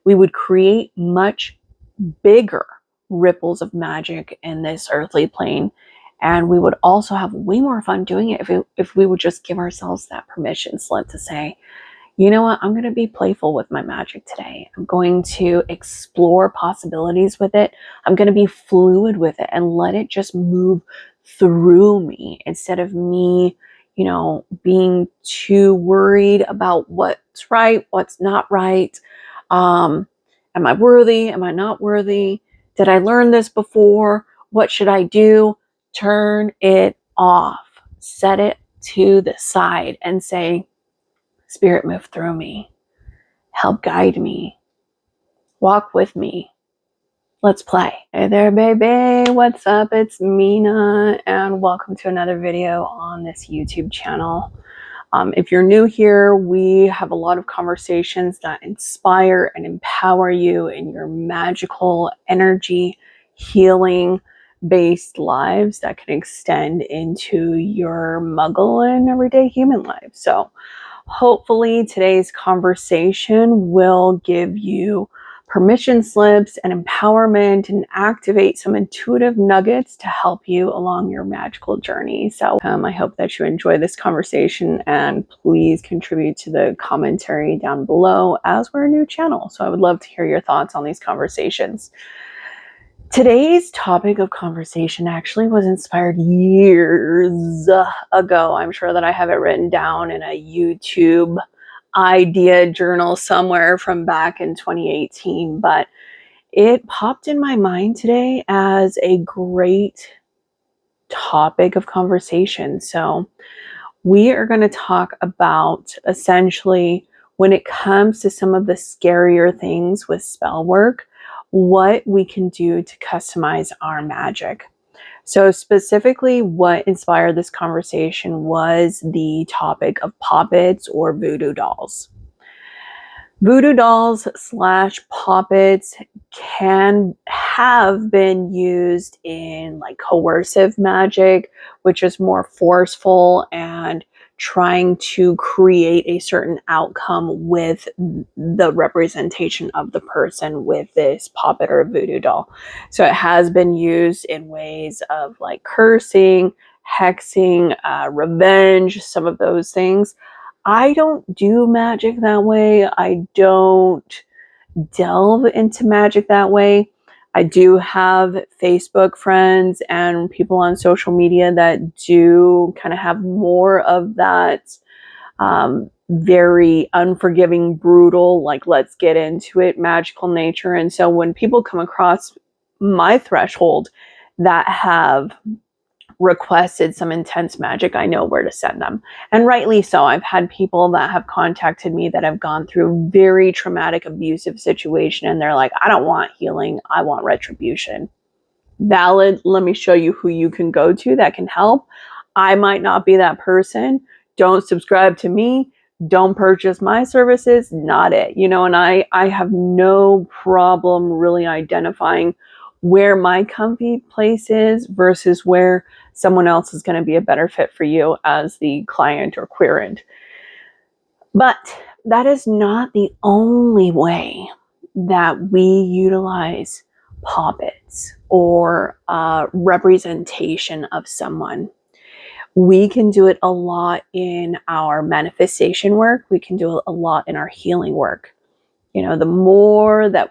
we would create much bigger ripples of magic in this earthly plane. And we would also have way more fun doing it if we would just give ourselves that permission slip to say, you know what, I'm going to be playful with my magic today. I'm going to explore possibilities with it. I'm going to be fluid with it and let it just move through me instead of me, being too worried about what's right, what's not right. Am I worthy? Am I not worthy? Did I learn this before? What should I do? Turn it off. Set it to the side and say, Spirit, move through me. Help guide me. Walk with me. Let's play. Hey there, baby. What's up? It's NeMina, and welcome to another video on this YouTube channel. If you're new here, we have a lot of conversations that inspire and empower you in your magical energy, healing based lives that can extend into your muggle and everyday human life. So hopefully today's conversation will give you permission slips and empowerment and activate some intuitive nuggets to help you along your magical journey. So I hope that you enjoy this conversation, and please contribute to the commentary down below as we're a new channel. So I would love to hear your thoughts on these conversations. Today's topic of conversation actually was inspired years ago. I'm sure that I have it written down in a YouTube idea journal somewhere from back in 2018, but it popped in my mind today as a great topic of conversation. So we are going to talk about essentially when it comes to some of the scarier things with spell work, what we can do to customize our magic. So specifically what inspired this conversation was the topic of Poppets or voodoo dolls. Voodoo dolls / Poppets can have been used in like coercive magic, which is more forceful and trying to create a certain outcome with the representation of the person with this Poppet or voodoo doll. So it has been used in ways of like cursing, hexing, revenge, some of those things. I don't do magic that way. I don't delve into magic that way. I do have Facebook friends and people on social media that do kind of have more of that very unforgiving, brutal, like let's get into it, magical nature. And so when people come across my threshold that have requested some intense magic, I know where to send them. And rightly so. I've had people that have contacted me that have gone through very traumatic, abusive situation, and they're like, I don't want healing, I want retribution. Valid. Let me show you who you can go to that can help. I might not be that person. Don't subscribe to me. Don't purchase my services. Not it. And I have no problem really identifying where my comfy place is versus where someone else is going to be a better fit for you as the client or querent. But that is not the only way that we utilize Poppets or representation of someone. We can do it a lot in our manifestation work. We can do it a lot in our healing work. The more that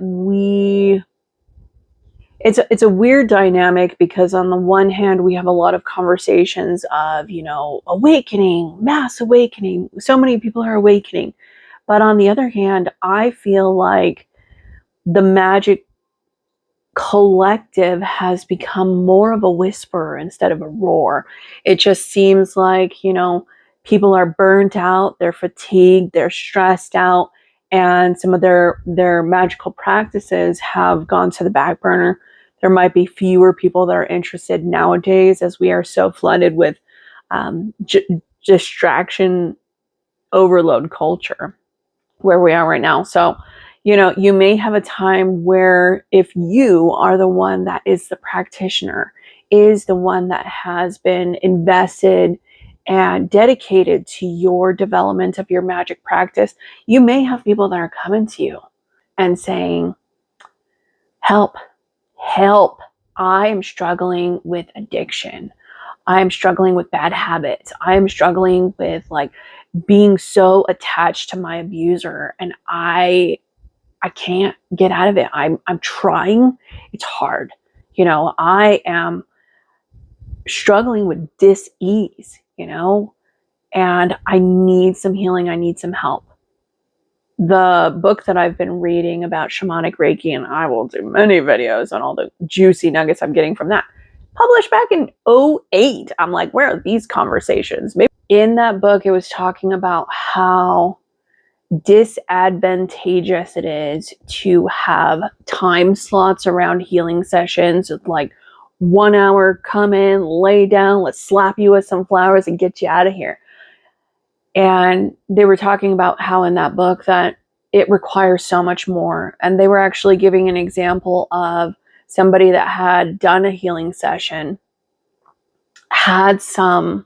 it's a weird dynamic, because on the one hand, we have a lot of conversations of, awakening, mass awakening. So many people are awakening. But on the other hand, I feel like the magic collective has become more of a whisper instead of a roar. It just seems like, people are burnt out, they're fatigued, they're stressed out, and some of their magical practices have gone to the back burner. There might be fewer people that are interested nowadays, as we are so flooded with distraction overload culture where we are right now. So, you may have a time where if you are the one that is the practitioner, is the one that has been invested and dedicated to your development of your magic practice, you may have people that are coming to you and saying, help, help. I am struggling with addiction. I am struggling with bad habits. I am struggling with like being so attached to my abuser, and I can't get out of it. I'm trying. It's hard. You know, I am struggling with dis-ease, you know, and I need some healing. I need some help. The book that I've been reading about shamanic Reiki, and I will do many videos on all the juicy nuggets I'm getting from that, published back in 2008. I'm like, where are these conversations? Maybe in that book, it was talking about how disadvantageous it is to have time slots around healing sessions with like 1 hour, come in, lay down, let's slap you with some flowers and get you out of here. And they were talking about how in that book that it requires so much more. And they were actually giving an example of somebody that had done a healing session, had some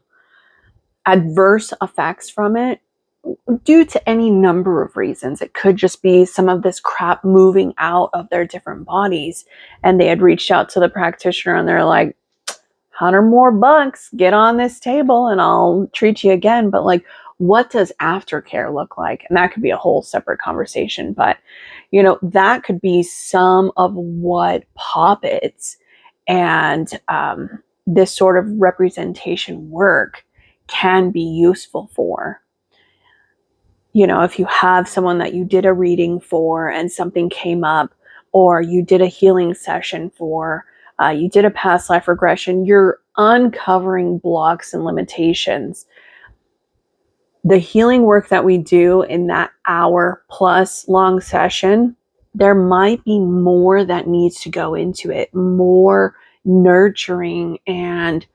adverse effects from it due to any number of reasons. It could just be some of this crap moving out of their different bodies. And they had reached out to the practitioner and they're like, $100 more, get on this table and I'll treat you again. But like, what does aftercare look like? And that could be a whole separate conversation. But, you know, that could be some of what Poppets and this sort of representation work can be useful for. You know, if you have someone that you did a reading for and something came up, or you did a healing session for, you did a past life regression, you're uncovering blocks and limitations. The healing work that we do in that hour plus long session, there might be more that needs to go into it, more nurturing and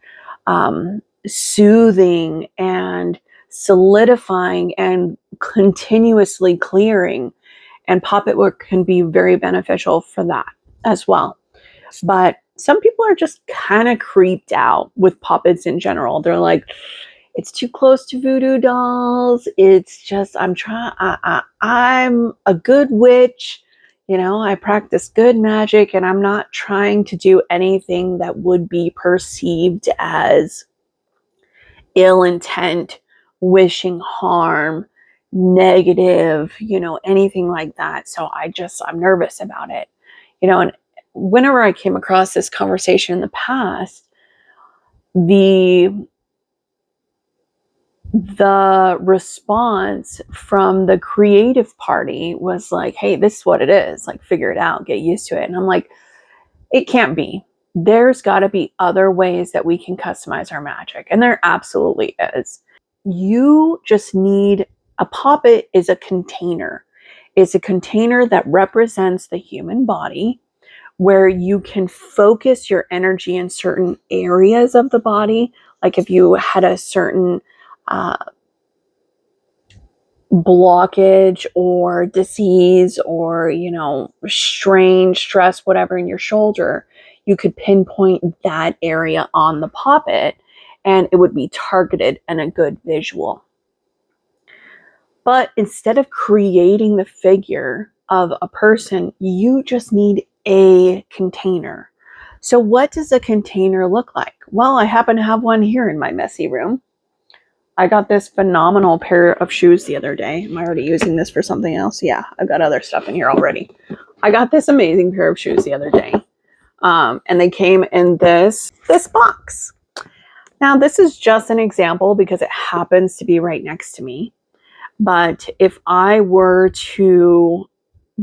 soothing and solidifying and continuously clearing. And Poppet work can be very beneficial for that as well. But some people are just kind of creeped out with Poppets in general. They're like, it's too close to voodoo dolls. It's just, I'm a good witch. You know, I practice good magic and I'm not trying to do anything that would be perceived as ill intent, wishing harm, negative, you know, anything like that. So I'm nervous about it. You know, and whenever I came across this conversation in the past, the response from the creative party was like, hey, this is what it is. Like, figure it out, get used to it. And I'm like, it can't be. There's got to be other ways that we can customize our magic. And there absolutely is. You just need a poppet is a container. It's a container that represents the human body, where you can focus your energy in certain areas of the body. Like if you had a certain blockage or disease or, you know, strain, stress, whatever in your shoulder, you could pinpoint that area on the poppet and it would be targeted and a good visual. But instead of creating the figure of a person, you just need a container. So what does a container look like? Well, I happen to have one here in my messy room. I got this phenomenal pair of shoes the other day. Am I already using this for something else? Yeah, I've got other stuff in here already. I got this amazing pair of shoes the other day. And they came in this box. Now, this is just an example because it happens to be right next to me. But if I were to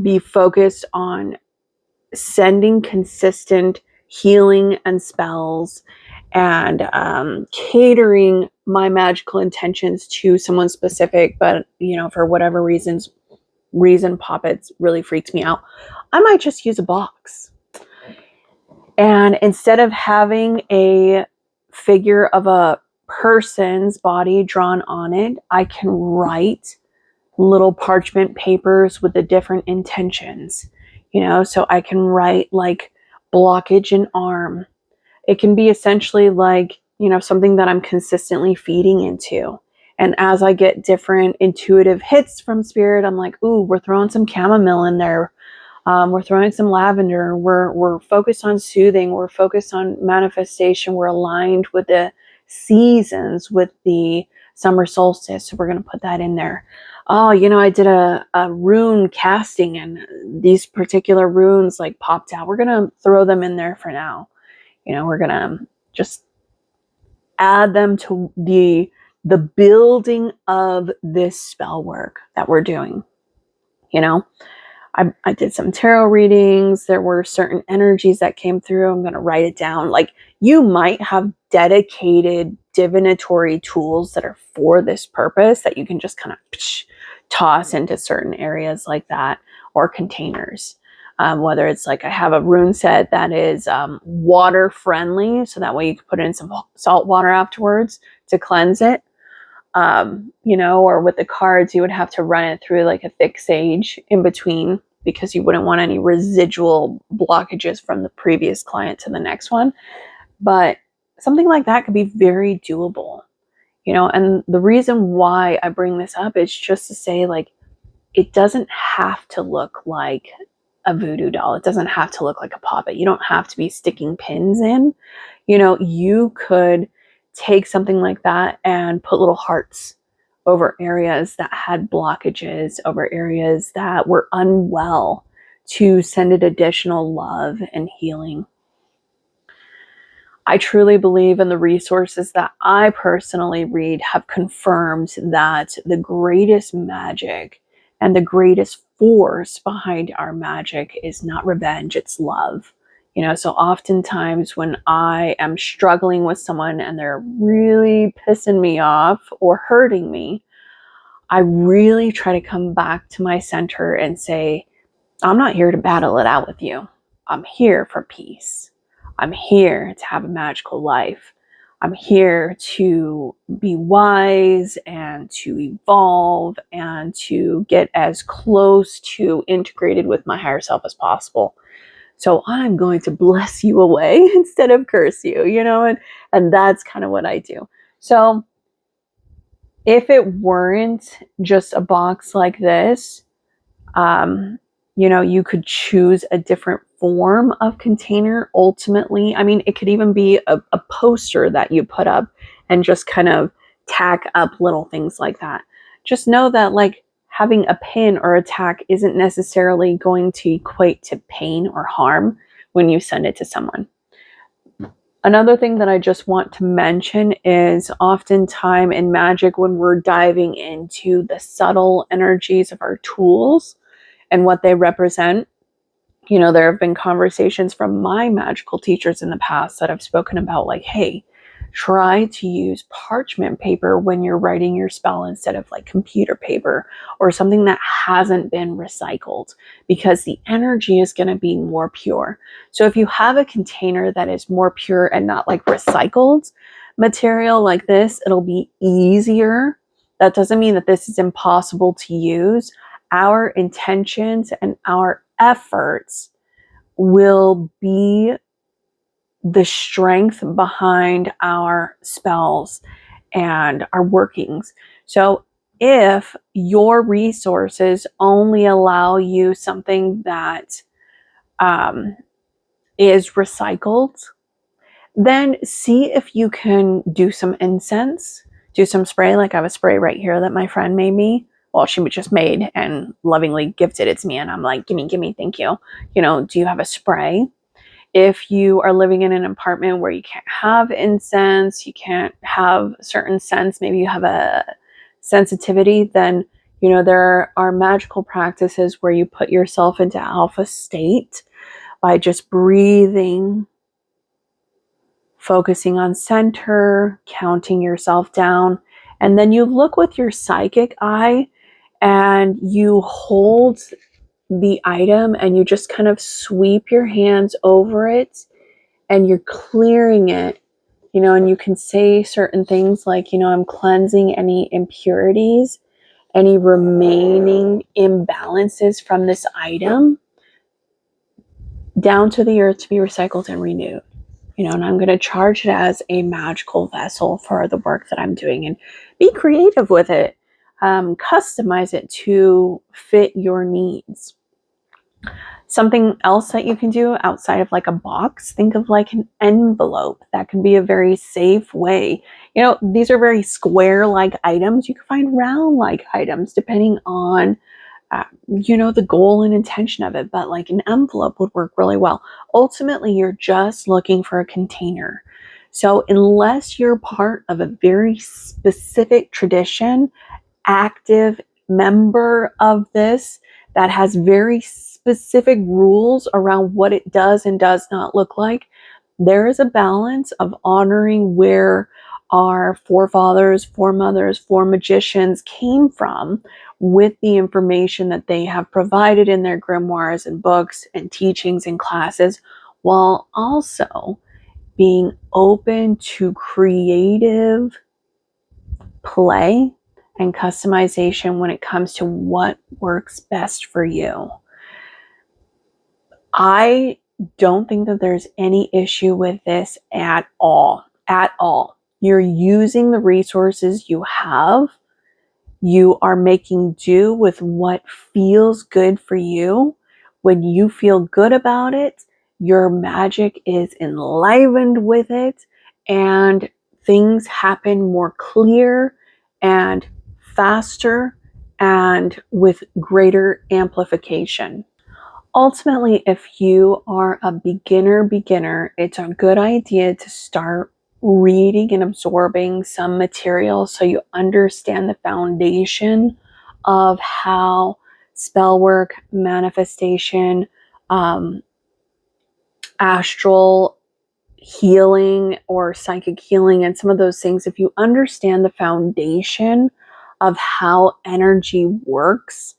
be focused on sending consistent healing and spells and catering my magical intentions to someone specific, but, you know, for whatever reason Poppets really freaks me out, I might just use a box. And instead of having a figure of a person's body drawn on it, I can write little parchment papers with the different intentions, you know, so I can write like blockage in arm. It can be essentially like, you know, something that I'm consistently feeding into. And as I get different intuitive hits from spirit, I'm like, ooh, we're throwing some chamomile in there. We're throwing some lavender. We're focused on soothing. We're focused on manifestation. We're aligned with the seasons, with the summer solstice. So we're going to put that in there. Oh, I did a rune casting, and these particular runes like popped out. We're going to throw them in there for now. We're going to just add them to the building of this spell work that we're doing. I did some tarot readings. There were certain energies that came through. I'm going to write it down. Like, you might have dedicated divinatory tools that are for this purpose that you can just kind of toss into certain areas like that, or containers. Whether it's like, I have a rune set that is water friendly, so that way you can put in some salt water afterwards to cleanse it. Or with the cards, you would have to run it through like a thick sage in between, because you wouldn't want any residual blockages from the previous client to the next one. But something like that could be very doable, and the reason why I bring this up is just to say, like, it doesn't have to look like a voodoo doll. It doesn't have to look like a poppet. You don't have to be sticking pins in. You could take something like that and put little hearts over areas that had blockages, over areas that were unwell, to send it additional love and healing. I truly believe in the resources that I personally read have confirmed that the greatest magic and the greatest force behind our magic is not revenge, it's love. So oftentimes when I am struggling with someone and they're really pissing me off or hurting me, I really try to come back to my center and say, I'm not here to battle it out with you. I'm here for peace. I'm here to have a magical life. I'm here to be wise and to evolve and to get as close to integrated with my higher self as possible. So I'm going to bless you away instead of curse you, and that's kind of what I do. So if it weren't just a box like this, you could choose a different form of container ultimately. I mean, it could even be a poster that you put up and just kind of tack up little things like that. Just know that, like, having a pin or a tack isn't necessarily going to equate to pain or harm when you send it to someone. Another thing that I just want to mention is, oftentimes in magic, when we're diving into the subtle energies of our tools and what they represent, there have been conversations from my magical teachers in the past that have spoken about, like, hey, try to use parchment paper when you're writing your spell instead of like computer paper or something that hasn't been recycled, because the energy is going to be more pure. So if you have a container that is more pure and not like recycled material like this, it'll be easier. That doesn't mean that this is impossible to use. Our intentions and our efforts will be the strength behind our spells and our workings. So if your resources only allow you something that is recycled, then see if you can do some incense, do some spray. Like, I have a spray right here that my friend made me. Well, she just made and lovingly gifted it to me. And I'm like, gimme, thank you. Do you have a spray? If you are living in an apartment where you can't have incense, you can't have certain scents, maybe you have a sensitivity, then, there are magical practices where you put yourself into alpha state by just breathing, focusing on center, counting yourself down, and then you look with your psychic eye and you hold the item and you just kind of sweep your hands over it and you're clearing it, and you can say certain things like, I'm cleansing any impurities, any remaining imbalances from this item down to the earth to be recycled and renewed. And I'm going to charge it as a magical vessel for the work that I'm doing, and be creative with it. Customize it to fit your needs. Something else that you can do outside of like a box, think of like an envelope. That can be a very safe way. You know, these are very square-like items. You can find round-like items depending on, the goal and intention of it. But like an envelope would work really well. Ultimately, you're just looking for a container. So unless you're part of a very specific tradition, active member of this that has very specific rules around what it does and does not look like, there is a balance of honoring where our forefathers, foremothers, magicians came from with the information that they have provided in their grimoires and books and teachings and classes, while also being open to creative play and customization when it comes to what works best for you. I don't think that there's any issue with this at all. At all. You're using the resources you have. You are making do with what feels good for you. When you feel good about it, your magic is enlivened with it, and things happen more clear and faster and with greater amplification. Ultimately, if you are a beginner, it's a good idea to start reading and absorbing some material so you understand the foundation of how spell work, manifestation, astral healing or psychic healing, and some of those things. If you understand the foundation of how energy works,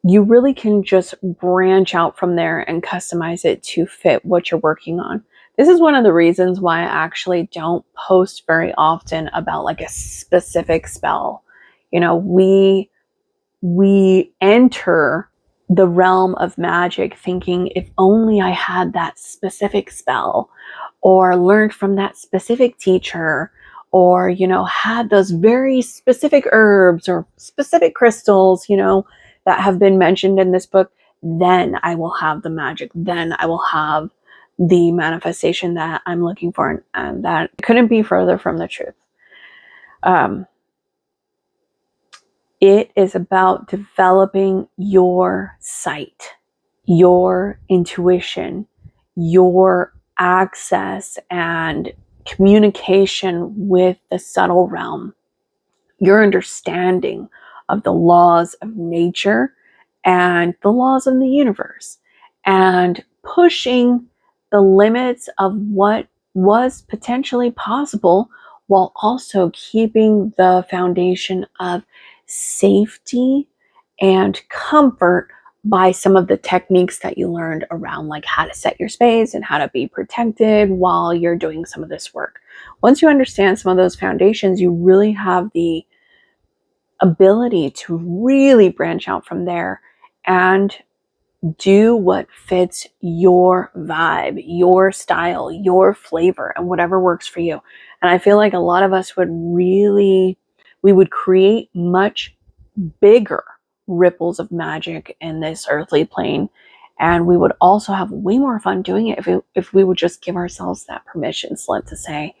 you really can just branch out from there and customize it to fit what you're working on. This is one of the reasons why I actually don't post very often about like a specific spell. You know, we enter the realm of magic thinking, if only I had that specific spell or learned from that specific teacher, or, had those very specific herbs or specific crystals, that have been mentioned in this book, then I will have the magic. Then I will have the manifestation that I'm looking for. And that couldn't be further from the truth. It is about developing your sight, your intuition, your access and communication with the subtle realm, your understanding of the laws of nature and the laws of the universe, and pushing the limits of what was potentially possible while also keeping the foundation of safety and comfort by some of the techniques that you learned around like how to set your space and how to be protected while you're doing some of this work. Once you understand some of those foundations, you really have the ability to really branch out from there and do what fits your vibe, your style, your flavor, and whatever works for you. And I feel like a lot of us we would create much bigger ripples of magic in this earthly plane. And we would also have way more fun doing it if we would just give ourselves that permission slip to say,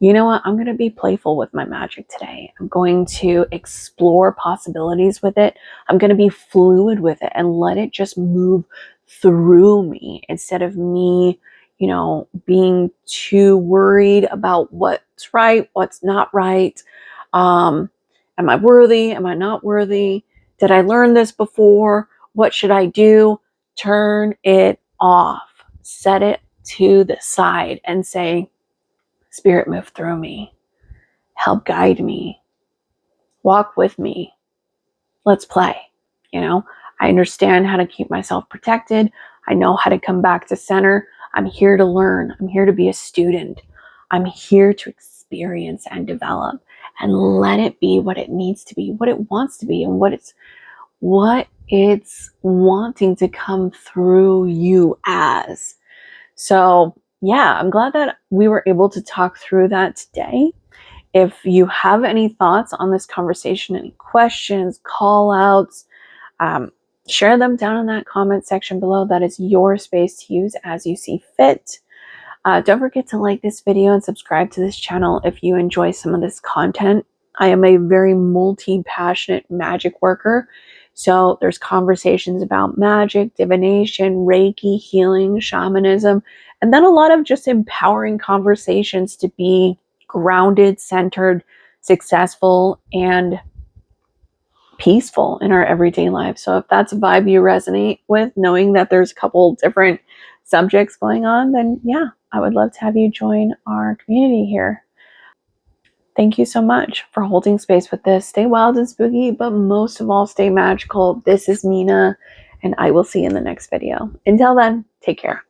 you know what, I'm going to be playful with my magic today. I'm going to explore possibilities with it. I'm going to be fluid with it and let it just move through me instead of me, being too worried about what's right, what's not right. Am I worthy? Am I not worthy? Did I learn this before? What should I do? Turn it off. Set it to the side and say, Spirit, move through me. Help guide me. Walk with me. Let's play. I understand how to keep myself protected. I know how to come back to center. I'm here to learn. I'm here to be a student. I'm here to experience and develop and let it be what it needs to be, what it wants to be, and what it's wanting to come through you as. So yeah, I'm glad that we were able to talk through that today. If you have any thoughts on this conversation, any questions, call outs, share them down in that comment section below. That is your space to use as you see fit. Don't forget to like this video and subscribe to this channel if you enjoy some of this content. I am a very multi-passionate magic worker. So there's conversations about magic, divination, Reiki, healing, shamanism, and then a lot of just empowering conversations to be grounded, centered, successful, and peaceful in our everyday life. So if that's a vibe you resonate with, knowing that there's a couple different subjects going on, then yeah, I would love to have you join our community here. Thank you so much for holding space with this. Stay wild and spooky, but most of all, stay magical. This is NeMina, and I will see you in the next video. Until then, take care.